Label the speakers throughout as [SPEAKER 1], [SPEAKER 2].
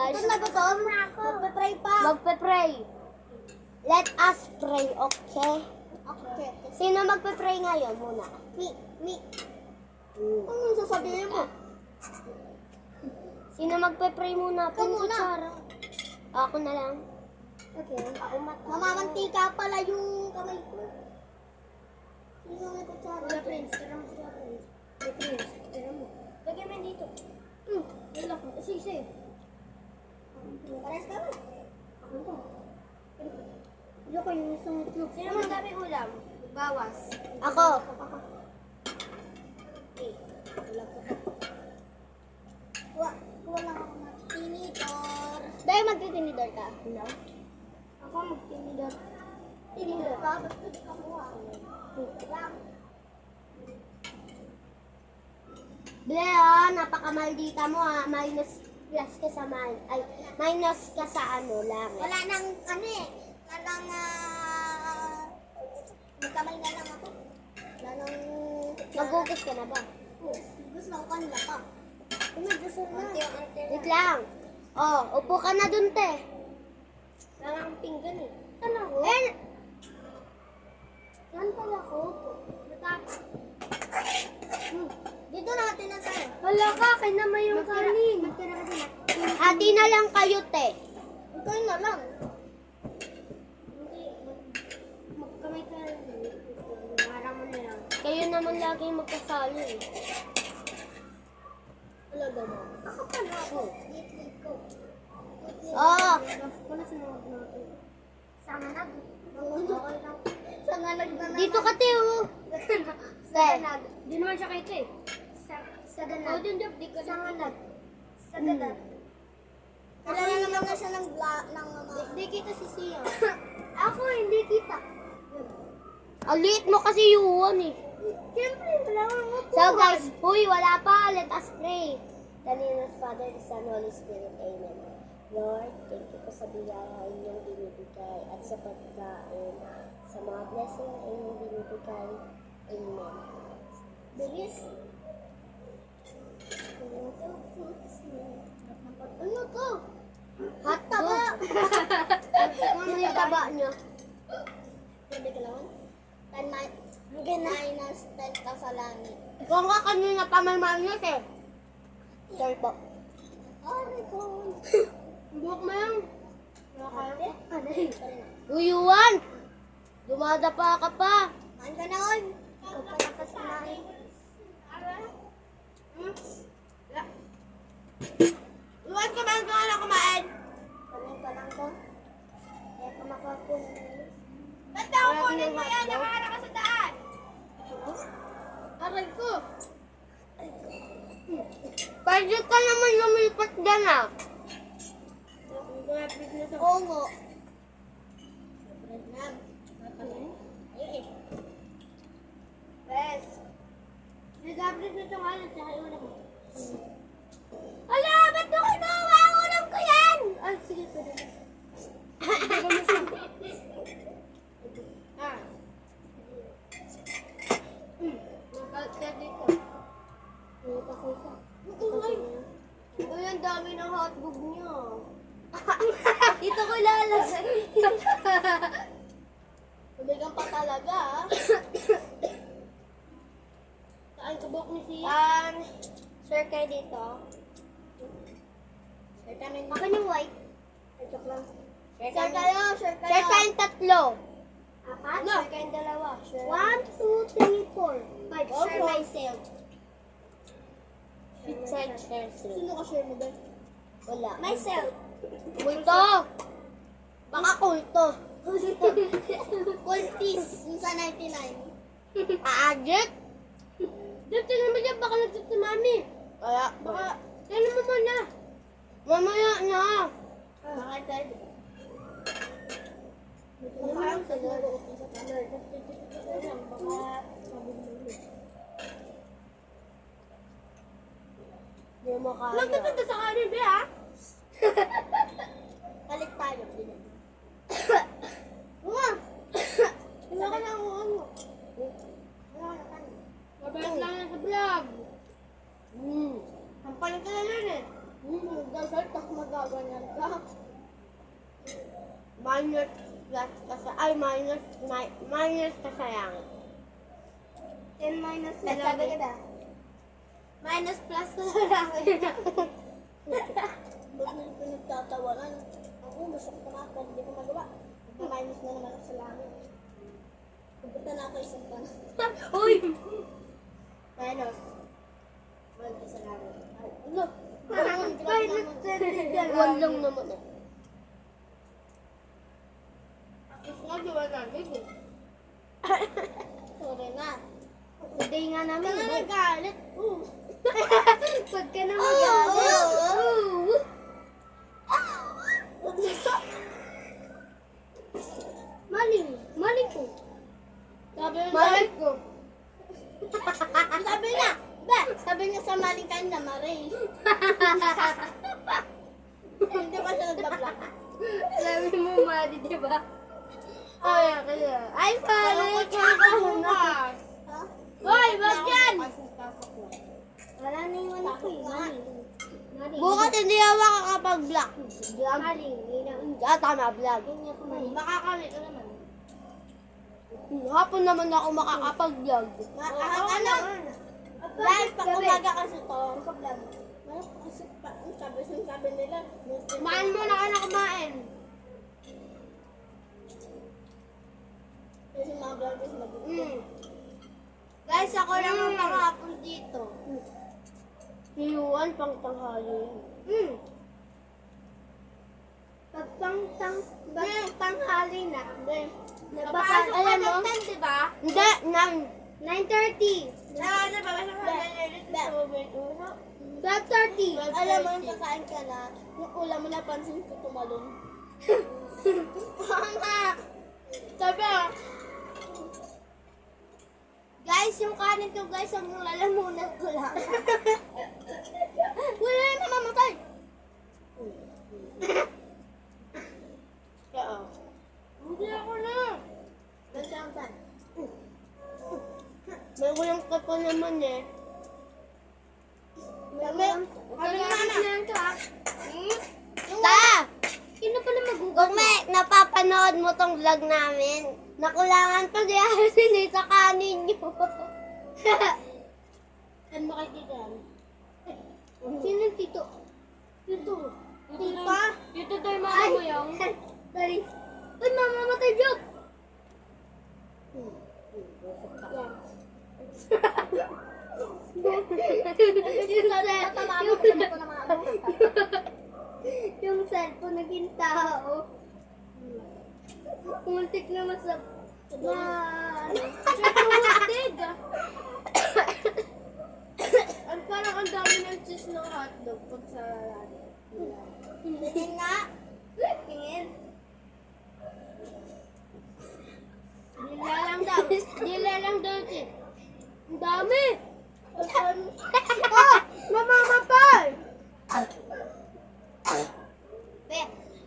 [SPEAKER 1] guys.
[SPEAKER 2] Gutom na gutom na ako. Magpe-pray pa.
[SPEAKER 1] Magpe-pray. Let us pray, okay?
[SPEAKER 2] Okay.
[SPEAKER 1] Sino magpe-pray ngayon muna?
[SPEAKER 2] Me. Ano sasabihin mo?
[SPEAKER 1] Sino magpe-pray muna?
[SPEAKER 2] Ikaw muna.
[SPEAKER 1] Sarah. Ako na lang.
[SPEAKER 2] Okay. Mamamantika pala yung kamay ko. Sino may kutsara? Wala, Prince. Tira mo siya, Prince. Hey, Prince. Tira mo. Lagyan mo yun dito. Wala ko. Sige. Pares ka ba? Ako ba? Hindi ko yung isang itlog. Sino mo dami ulam? Bawas.
[SPEAKER 1] Ako.
[SPEAKER 2] Eh, wala ko. Kuha lang ako ng tinidor.
[SPEAKER 1] Dahil magtitinidor ka?
[SPEAKER 2] No? Ako magtinidor. Tinidor ka? Ba't ko di ka kuha? Lang.
[SPEAKER 1] Leo, napakamaldita mo ha. Minus plus ka sa minus ka sa lang.
[SPEAKER 2] Wala nang ano eh. Walang magkamay na lang ako. Wala nang
[SPEAKER 1] Magugis ka na ba?
[SPEAKER 2] gusto ko kanila pa. Gusto na.
[SPEAKER 1] Wait lang. Oh, upo ka na dun, te.
[SPEAKER 2] Wala nang pinggan eh. Ano? Saan pala ako? Natapos. Dito natin na tayo.
[SPEAKER 1] Hala ka, kain naman yung kanin.
[SPEAKER 2] Magtira ka din.
[SPEAKER 1] Hati na lang kayo, te.
[SPEAKER 2] Ikaw na lang. Hindi. Magkamay ka lang. Marang mo na lang.
[SPEAKER 1] Kayo naman lagi magkasali.
[SPEAKER 2] Talaga mo. Ako pala ako. Dito ko.
[SPEAKER 1] Oh,
[SPEAKER 2] Wala sa mga natin. Sanganag. Okay lang. Sanganag na naman.
[SPEAKER 1] dito ka, te, oh.
[SPEAKER 2] Sanganag. Di naman siya kayo eh. Saganag.
[SPEAKER 1] Oh, dun, di ka
[SPEAKER 2] Sanganag. Saganag. Kilala naman na siya ng Hindi kita si Sia. Ako hindi kita.
[SPEAKER 1] Ang liit mo kasi yuwan, eh.
[SPEAKER 2] Siyempre, wala akong upuan.
[SPEAKER 1] So, guys, huy, wala pa. Let us pray. The name of Father, the Son, Holy Spirit. Amen. Lord, thank you po sa biyaya inyong binibigay at sa pagkain, sa mga blessing na inyong binibigay. Amen.
[SPEAKER 2] Bilis. Ano to?
[SPEAKER 1] Hotdog. Ano yung taba niya?
[SPEAKER 2] Pwede ka lang? 10 minus 10 ka sa langit.
[SPEAKER 1] Kung nga kanina pa may minus, eh. Sorry po.
[SPEAKER 2] Ay, ko.
[SPEAKER 1] Buhok mo yan.
[SPEAKER 2] Ano yun?
[SPEAKER 1] Uyuan! Dumadapa ka pa.
[SPEAKER 2] Maan ka na, oy. Ikaw pa nakasanahin.
[SPEAKER 1] Iwan ka man kung ano kumain.
[SPEAKER 2] Kanin ka lang ko. Kaya ka makakunin.
[SPEAKER 1] Ba't ako kunin mo yan? Nakakala ka sa daan.
[SPEAKER 2] Aray ko.
[SPEAKER 1] Pwede ka naman lumipat dyan, ah.
[SPEAKER 2] Oo nga. Bes. Nag-update na itong alat sa kayo na ko. Ala, ba't mo kinuha ang ulam ko yan? Ay, sige, pwede na. Ah. Nagkalat dito. Nagkalat ako isa. Uy, ang dami ng hotdog niyo. Dito ko ilalagay. Tumigang pa talaga, ah. Saan ka buhok ni Sia?
[SPEAKER 1] Sir, kayo dito.
[SPEAKER 2] Share kami. Akin yung white. Joke lang.
[SPEAKER 1] Share
[SPEAKER 2] Share
[SPEAKER 1] kami.
[SPEAKER 2] kayo, share kayo.
[SPEAKER 1] Share kayong tatlo.
[SPEAKER 2] Apat?
[SPEAKER 1] No.
[SPEAKER 2] Share kayong dalawa. Share.
[SPEAKER 1] 1, 2, 3, 4.
[SPEAKER 2] 5. Share myself.
[SPEAKER 1] Share 3.
[SPEAKER 2] Sino ka share mo ba?
[SPEAKER 1] Wala.
[SPEAKER 2] Myself.
[SPEAKER 1] Kulto! Baka kulto.
[SPEAKER 2] Kultis. Yung sa 99.
[SPEAKER 1] Aagit?
[SPEAKER 2] Dito naman dyan, baka nagsit si mami.
[SPEAKER 1] Wala.
[SPEAKER 2] Baka, kailan mo muna?
[SPEAKER 1] Mamaya na.
[SPEAKER 2] Bakit tayo? Parang siguro ako sa camera. Baka sabi mo ulit.
[SPEAKER 1] Hindi mo kaya.
[SPEAKER 2] Magpapita sa kanin, be, ha? Balik tayo. Uma! Wala ka na ako, ano? Wala ka na kanin.
[SPEAKER 1] Mabalik lang yan sa vlog.
[SPEAKER 2] Ang palit ka na lang, eh. Dasal, tak magaganyan ka.
[SPEAKER 1] Minus plus kasi, ay minus kasayang.
[SPEAKER 2] 10 minus na lang. Minus plus ko na lang. Ba't na yung pinagtatawanan? Ako, gusto ko na ako, hindi ko magawa. Minus na naman ako sa langit. Pupunta na ako isang taon.
[SPEAKER 1] Uy!
[SPEAKER 2] Minus. Wala ka sa langit. Ano?
[SPEAKER 1] One lang naman eh.
[SPEAKER 2] Gusto nga, di ba namin eh. Sorry na. Today nga namin. Pag ka nagalit. Pag ka na magalit. Maling. Maling ko.
[SPEAKER 1] Maling
[SPEAKER 2] ko. Sabi niya. Sabi niya sa maling kanina, Maray. Hindi pa siya nagpa-block.
[SPEAKER 1] Sabi mo, Madi, di ba?
[SPEAKER 2] Ay, kaya. Ay, parang kakahumas. Hoy, wag yan! Wala na yung ano ko eh. Maling.
[SPEAKER 1] Bukas hindi ako makakapag-vlog.
[SPEAKER 2] Maling.
[SPEAKER 1] Tama, vlog.
[SPEAKER 2] Makakalit ka naman.
[SPEAKER 1] Hapon naman ako makakapag-vlog.
[SPEAKER 2] Ano? Guys, pag umaga kasi to. Kasi sabi nila.
[SPEAKER 1] Kumain muna ka na kumain.
[SPEAKER 2] Kasi mga vloggers mag-ibig.
[SPEAKER 1] Guys, ako lang ang makakapon dito. Hiyuan pang tanghali.
[SPEAKER 2] Pag tanghali na.
[SPEAKER 1] Napasok ka ng
[SPEAKER 2] 10, diba?
[SPEAKER 1] Hindi,
[SPEAKER 2] 9:30. Napasok ka ng 12:30. Alam mo, yung kakain ka na, yung ulam mo napansin ko tumalon. Sabi guys, yung kanin ko guys, ang lalamunan ko lang. Wala na mamamatay. Kaya hindi ako na. Nagsamsan.
[SPEAKER 1] may walang ka pa naman eh. Ta!
[SPEAKER 2] Sino pala magugat?
[SPEAKER 1] Kung may napapanood mo tong vlog namin, nakulangan pa di asin eh sa kanin nyo.
[SPEAKER 2] Saan mo kay Titan? Sino yung tito? Tito. Tita?
[SPEAKER 1] Dito tayo mga mo yung.
[SPEAKER 2] Dari. Uy, mamamatay joke! Yung cellphone naging tao. Muntik na masab...
[SPEAKER 1] Ang parang ang dami ng cheese ng hotdog pag sa
[SPEAKER 2] Tingin nga. Tingin.
[SPEAKER 1] Dila lang daw cheese. Ang dami!
[SPEAKER 2] Oh! Mamamatay! Be,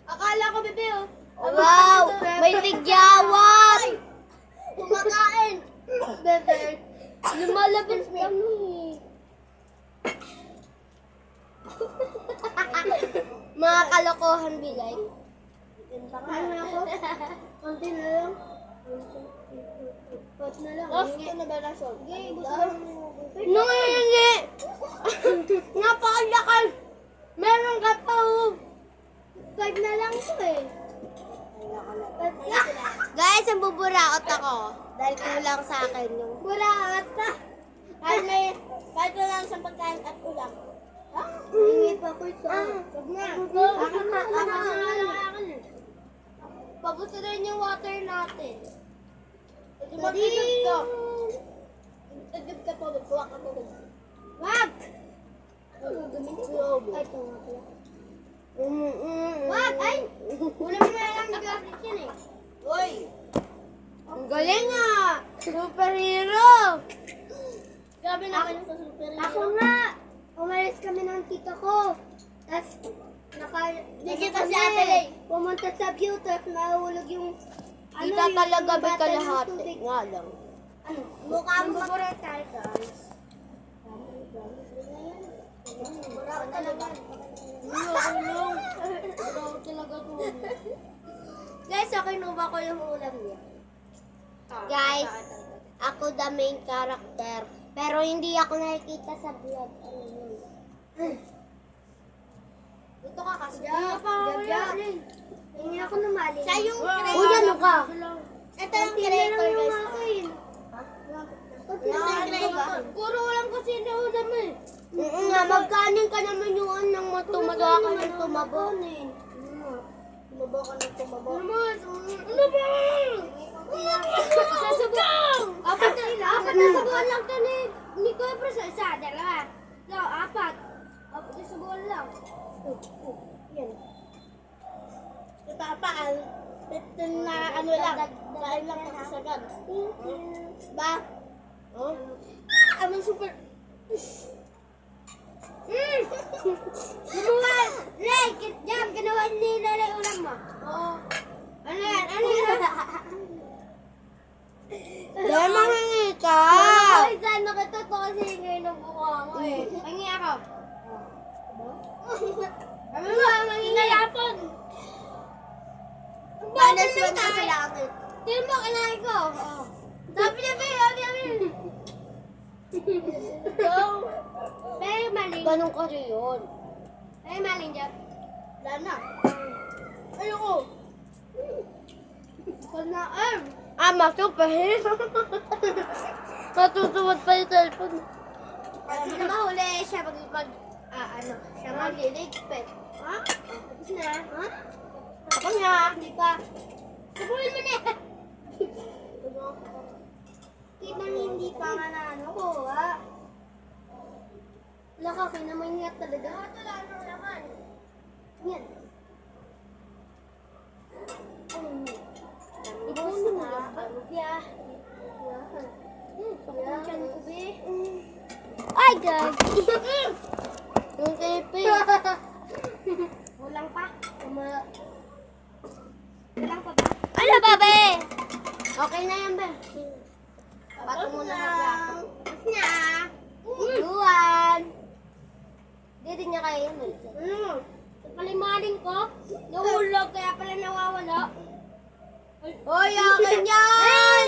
[SPEAKER 2] akala ko bebe oh.
[SPEAKER 1] Wow! May tigyawan!
[SPEAKER 2] Kumakain!
[SPEAKER 1] Bebe, lumalabas kami. Mga kalokohan bilay.
[SPEAKER 2] Ano ako? Konti na lang. Pot na lang.
[SPEAKER 1] Off
[SPEAKER 2] ko na ba na siya? Okay, gusto
[SPEAKER 1] Nangingi! Napakalakal! Meron ka pa oh!
[SPEAKER 2] 5 na lang ito eh.
[SPEAKER 1] Guys, ang buburaot ako. Dahil kulang sa akin yung...
[SPEAKER 2] Buraat na. Kahit wala lang siyang pagkain at ulam. Ha? Hingi pa ko ito. Huwag na. Akin na.
[SPEAKER 1] Pabuso rin yung water natin.
[SPEAKER 2] Hindi mag-igib ka. Igib ka pa. Magkuha ka pa. Wag! Gamitin ko. Ay, ito nga pala. Wag! Ay! Wala mo na lang nag-agit yan eh. Uy!
[SPEAKER 1] Ang galing ah! Superhero!
[SPEAKER 2] Grabe naman yung sa super.
[SPEAKER 1] Ako nga! Umalis kami ng tito ko. Tapos,
[SPEAKER 2] Di kita si Ate Lay.
[SPEAKER 1] pumunta sa view, tapos nahulog yung...
[SPEAKER 2] Kita talaga ba
[SPEAKER 1] bottle ng
[SPEAKER 2] kalahati?
[SPEAKER 1] tubig.
[SPEAKER 2] Nga lang.
[SPEAKER 1] Ano?
[SPEAKER 2] Mukha mo
[SPEAKER 1] Magbubura tayo, guys.
[SPEAKER 2] Wala ka talaga. Wala ko talaga doon.
[SPEAKER 1] Guys, okay kinuha ko yung ulam niya. Guys, ako the main character. Pero hindi ako nakikita sa vlog. Ano yun?
[SPEAKER 2] Dito ka kasi. Jab. Hindi ako namali. Siya yung
[SPEAKER 1] Uy, ano ka?
[SPEAKER 2] Ito yung creator, guys. Puro ulam kasi na ulam eh.
[SPEAKER 1] Nga, magkanin ka naman yung anong magawa ka ng tumabo.
[SPEAKER 2] Tumabo ka ng tumabo. Ano ba? Sasubok! Apat na subuan lang ito ni Kuya Pres. Isa, dalawa. Apat na subuan lang. Yan. Ipapaan. Ito na ano lang. Dahil lang kasagad. Ba? Oh? Amang super... Ginawa! Ray! Jam! Ginawa nila yung ulam mo. Oo. Ano yan? Ano yan?
[SPEAKER 1] Dahil mahingi ka.
[SPEAKER 2] Ay, saan nakatuto kasi ngayon ang buka mo eh. Mangi ako. Ano ba? Mangi yapon.
[SPEAKER 1] Panas mo na sa langit.
[SPEAKER 2] Tingnan mo, kinain ko. Sabi niya ba yun? Pero maling.
[SPEAKER 1] Ganun ka rin yun.
[SPEAKER 2] Pero maling dyan. Wala na. Ayoko. Wala na.
[SPEAKER 1] Masupahit. Matutuwad pa yung cellphone.
[SPEAKER 2] Sino mahuli siya siya magliligpit. Ha? Tapos na. Ha?
[SPEAKER 1] Ako nga.
[SPEAKER 2] Hindi pa. Sabuhin mo na. Kita niya hindi pa nga na ko, ha? Wala ka, kinaman niya talaga. Wala naman. Yan. Ibos na. Alubya. Yan, ko, be.
[SPEAKER 1] Ay, guys. Yung kipi.
[SPEAKER 2] Walang pa. Walang pa ba?
[SPEAKER 1] Ano ba, be? Okay na yan, be. Bato mo na siya.
[SPEAKER 2] Tapos na.
[SPEAKER 1] Luwan. Hindi din niya kaya yun.
[SPEAKER 2] Sa palimaling ko, nahulog kaya pala nawawala.
[SPEAKER 1] Hoy, akin yan!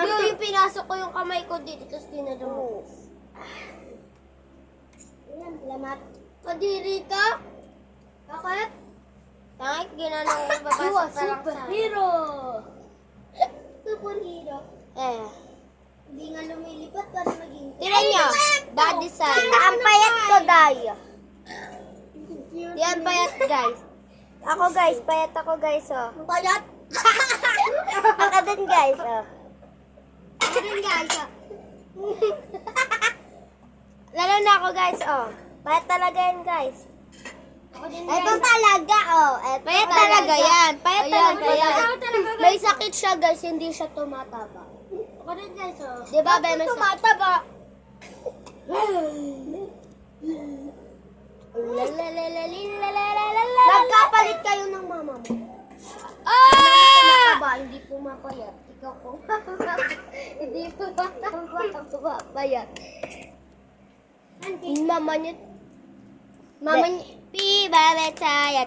[SPEAKER 1] Yung pinasok ko yung kamay ko dito, tapos dinadala mo.
[SPEAKER 2] Ayan, salamat.
[SPEAKER 1] Kadiri ka?
[SPEAKER 2] Bakit?
[SPEAKER 1] Tangik, ginanong ko babasa ka lang sa...
[SPEAKER 2] Superhero. Hindi nga lumilipat para maging...
[SPEAKER 1] Tira niyo, body sign. Ang payat ko, Daya. Yan, payat, guys. Ako, guys, payat ako, guys, oh.
[SPEAKER 2] Payat!
[SPEAKER 1] Ako din, guys, oh.
[SPEAKER 2] Ako din guys.
[SPEAKER 1] Lalo na ako, guys, oh. Payat talaga yan, guys.
[SPEAKER 2] Ako din
[SPEAKER 1] Ito talaga, oh. Ito payat talaga yan. Payat talaga yan.
[SPEAKER 2] Ako talaga guys.
[SPEAKER 1] May sakit siya, guys. Hindi siya tumataba.
[SPEAKER 2] Ako din guys.
[SPEAKER 1] Di ba, Be? May
[SPEAKER 2] tumataba.
[SPEAKER 1] Nagkapalit kayo ng mama mo. Tumataba, hindi pumapayat. Ikaw po. Hindi pumapayat. Mama niya. Mama niya. Pibaletay.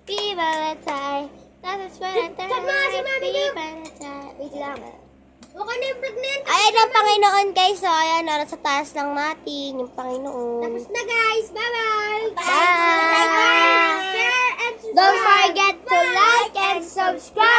[SPEAKER 1] Pibaletay. That's what I thought. Pibaletay. Wait lang.
[SPEAKER 2] Okay na yung pregnant.
[SPEAKER 1] Ayan ang Panginoon, guys. So, ayan, nasa sa taas lang natin yung Panginoon.
[SPEAKER 2] Tapos na guys. Bye-bye.
[SPEAKER 1] Bye.
[SPEAKER 2] Share and subscribe.
[SPEAKER 1] Don't forget to like and subscribe.